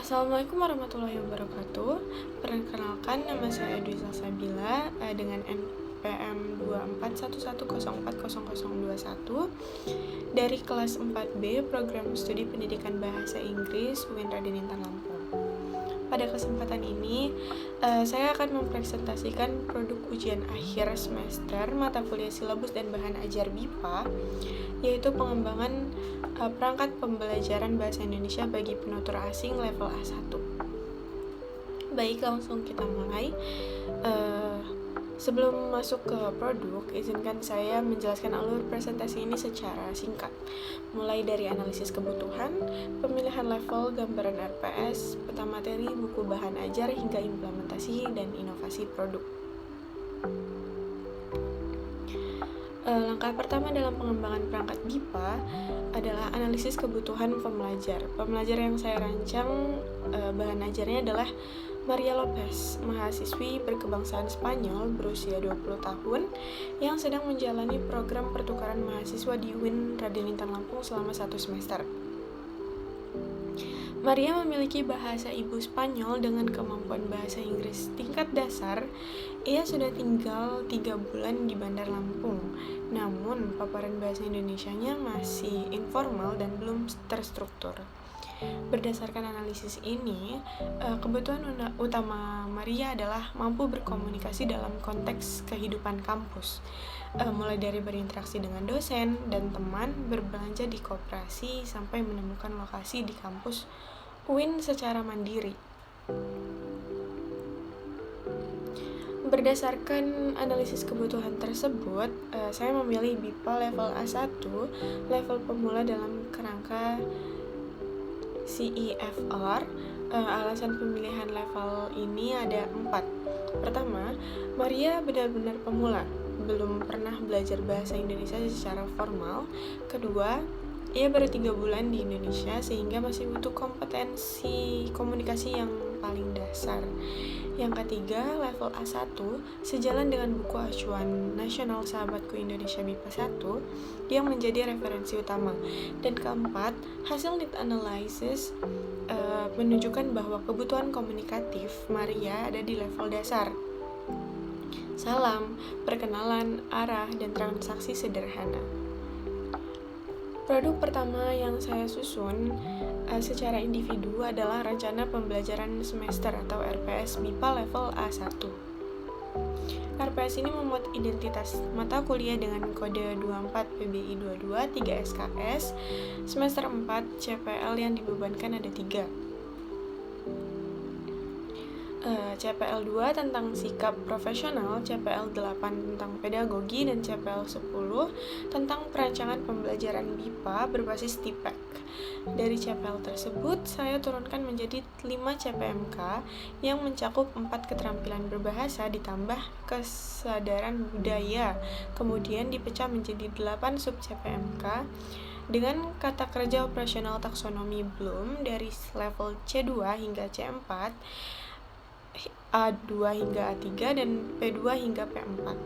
Assalamualaikum warahmatullahi wabarakatuh. Perkenalkan, nama saya Dwi Salsabila dengan NPM 24110400021 dari kelas 4B Program Studi Pendidikan Bahasa Inggris UIN Raden Intan Lampung. Pada kesempatan ini, saya akan mempresentasikan produk ujian akhir semester mata kuliah silabus dan bahan ajar BIPA, yaitu pengembangan perangkat pembelajaran bahasa Indonesia bagi penutur asing level A1. Baik, langsung kita mulai. Sebelum masuk ke produk, izinkan saya menjelaskan alur presentasi ini secara singkat. Mulai dari analisis kebutuhan, pemilihan level, gambaran RPS, peta materi, buku bahan ajar, hingga implementasi dan inovasi produk. Langkah pertama dalam pengembangan perangkat BIPA adalah analisis kebutuhan pembelajar. Pembelajar yang saya rancang bahan ajarnya adalah Maria Lopez, mahasiswi berkebangsaan Spanyol berusia 20 tahun yang sedang menjalani program pertukaran mahasiswa di UIN Raden Intan Lampung selama 1 semester. Maria memiliki bahasa ibu Spanyol dengan kemampuan bahasa Inggris tingkat dasar. Ia sudah tinggal 3 bulan di Bandar Lampung, namun paparan bahasa Indonesianya masih informal dan belum terstruktur. Berdasarkan analisis ini, kebutuhan utama Maria adalah mampu berkomunikasi dalam konteks kehidupan kampus, mulai dari berinteraksi dengan dosen dan teman, berbelanja di koperasi, sampai menemukan lokasi di kampus UIN secara mandiri. Berdasarkan analisis kebutuhan tersebut, saya memilih BIPA level A1, level pemula dalam kerangka CEFR. Alasan pemilihan level ini ada 4. Pertama, Maria benar-benar pemula, belum pernah belajar bahasa Indonesia secara formal. Kedua, ia baru 3 bulan di Indonesia sehingga masih butuh kompetensi komunikasi yang paling dasar. Yang ketiga, level A1 sejalan dengan buku acuan nasional Sahabatku Indonesia BIPA 1 yang menjadi referensi utama. Dan keempat, hasil need analysis menunjukkan bahwa kebutuhan komunikatif Maria ada di level dasar. Salam, perkenalan, arah, dan transaksi sederhana. Produk pertama yang saya susun secara individu adalah rencana pembelajaran semester atau RPS BIPA level A1. RPS ini memuat identitas mata kuliah dengan kode 24 PBI 22 3 SKS. Semester 4 CPL yang dibebankan ada 3. CPL 2 tentang sikap profesional, CPL 8 tentang pedagogi, dan CPL 10 tentang perancangan pembelajaran BIPA berbasis TIPEK. Dari CPL tersebut, saya turunkan menjadi 5 CPMK yang mencakup 4 keterampilan berbahasa ditambah kesadaran budaya, kemudian dipecah menjadi 8 sub CPMK dengan kata kerja operasional taksonomi Bloom dari level C2 hingga C4, A2 hingga A3, dan P2 hingga P4.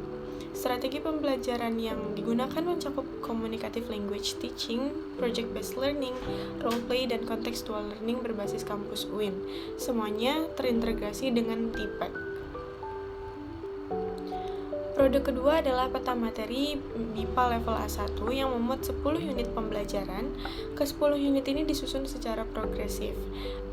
Strategi pembelajaran yang digunakan mencakup communicative language teaching, project-based learning, role-play, dan contextual learning berbasis kampus UIN. Semuanya terintegrasi dengan TIPEK. Produk kedua adalah peta materi BIPA level A1 yang memuat 10 unit pembelajaran. Ke-10 unit ini disusun secara progresif.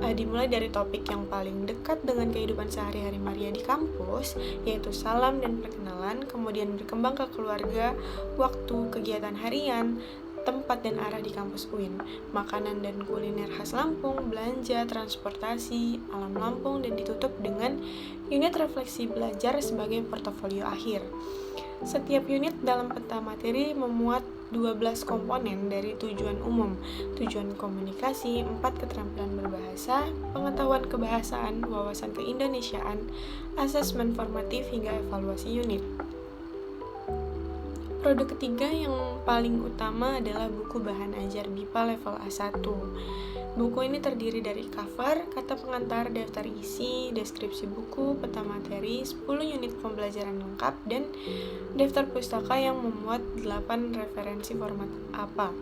Dimulai dari topik yang paling dekat dengan kehidupan sehari-hari Maria di kampus, yaitu salam dan perkenalan, kemudian berkembang ke keluarga, waktu, kegiatan harian, tempat dan arah di kampus UIN, makanan dan kuliner khas Lampung, belanja, transportasi, alam Lampung, dan ditutup dengan unit refleksi belajar sebagai portofolio akhir. Setiap unit dalam peta materi memuat 12 komponen dari tujuan umum, tujuan komunikasi, 4 keterampilan berbahasa, pengetahuan kebahasaan, wawasan keindonesiaan, asesmen formatif, hingga evaluasi unit. Produk ketiga yang paling utama adalah buku bahan ajar BIPA level A1. Buku ini terdiri dari cover, kata pengantar, daftar isi, deskripsi buku, peta materi, 10 unit pembelajaran lengkap, dan daftar pustaka yang memuat 8 referensi format APA.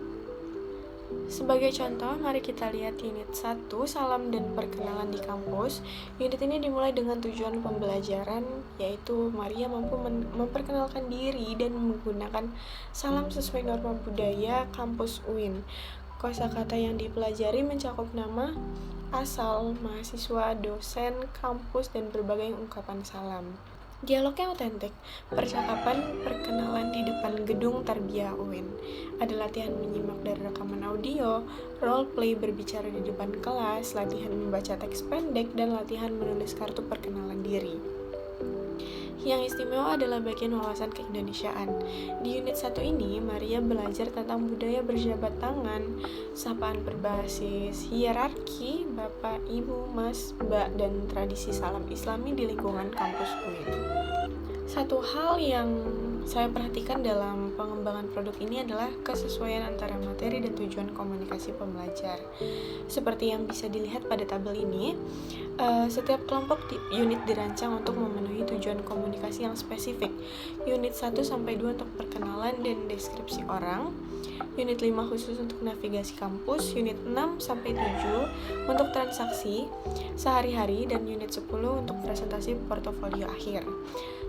Sebagai contoh, mari kita lihat unit 1, salam dan perkenalan di kampus. Unit ini dimulai dengan tujuan pembelajaran, yaitu Maria mampu memperkenalkan diri dan menggunakan salam sesuai norma budaya kampus UIN. Kosakata yang dipelajari mencakup nama, asal, mahasiswa, dosen, kampus, dan berbagai ungkapan salam. Dialognya otentik, percakapan perkenalan di depan gedung Tarbiyah UIN. Ada latihan menyimak dari rekaman audio, role play berbicara di depan kelas, latihan membaca teks pendek, dan latihan menulis kartu perkenalan diri. Yang istimewa adalah bagian wawasan keindonesiaan. Di unit 1 ini, Maria belajar tentang budaya berjabat tangan, sapaan berbasis hierarki, bapak, ibu, mas, mbak, dan tradisi salam islami di lingkungan kampus UIN. Satu hal yang saya perhatikan dalam pengembangan produk ini adalah kesesuaian antara materi dan tujuan komunikasi pembelajar. Seperti yang bisa dilihat pada tabel ini, setiap kelompok unit dirancang untuk memenuhi tujuan komunikasi yang spesifik. Unit 1-2 untuk perkenalan dan deskripsi orang, unit 5 khusus untuk navigasi kampus, unit 6-7 untuk transaksi sehari-hari, dan unit 10 untuk presentasi portofolio akhir.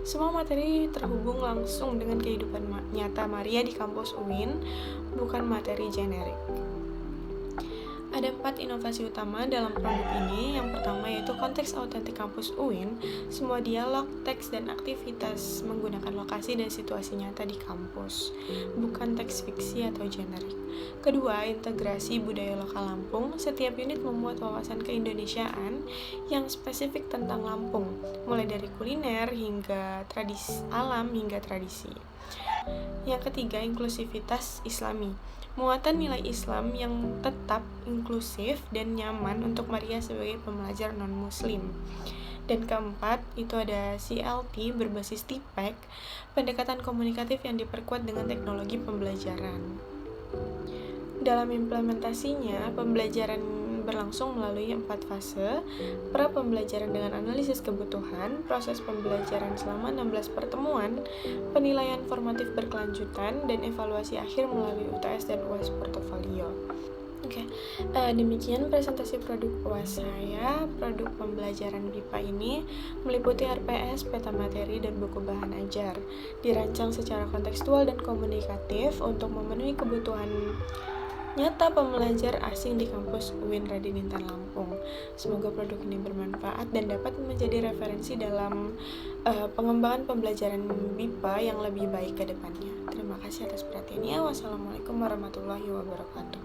Semua materi terhubung langsung dengan kehidupan nyata Maria di kampus UIN, bukan materi generik. Ada 4 inovasi utama dalam produk ini. Yang pertama yaitu konteks autentik kampus UIN. Semua dialog, teks, dan aktivitas menggunakan lokasi dan situasi nyata di kampus, bukan teks fiksi atau generik. Kedua, integrasi budaya lokal Lampung. Setiap unit memuat wawasan keindonesiaan yang spesifik tentang Lampung, mulai dari kuliner hingga tradisi alam hingga tradisi. Yang ketiga, inklusivitas Islami. Muatan nilai Islam yang tetap inklusif dan nyaman untuk Maria sebagai pembelajar non-muslim. Dan keempat, itu ada CLT berbasis TPEC, pendekatan komunikatif yang diperkuat dengan teknologi pembelajaran. Dalam implementasinya, pembelajaran berlangsung melalui 4 fase: pra pembelajaran dengan analisis kebutuhan, proses pembelajaran selama 16 pertemuan, penilaian formatif berkelanjutan, dan evaluasi akhir melalui UTS dan UAS portofolio. Demikian presentasi produk UAS saya. Produk pembelajaran BIPA ini meliputi RPS, peta materi, dan buku bahan ajar. Dirancang secara kontekstual dan komunikatif untuk memenuhi kebutuhan nyata pembelajar asing di kampus UIN Raden Intan Lampung. Semoga produk ini bermanfaat dan dapat menjadi referensi dalam pengembangan pembelajaran BIPA yang lebih baik ke depannya. Terima kasih atas perhatiannya. Wassalamualaikum warahmatullahi wabarakatuh.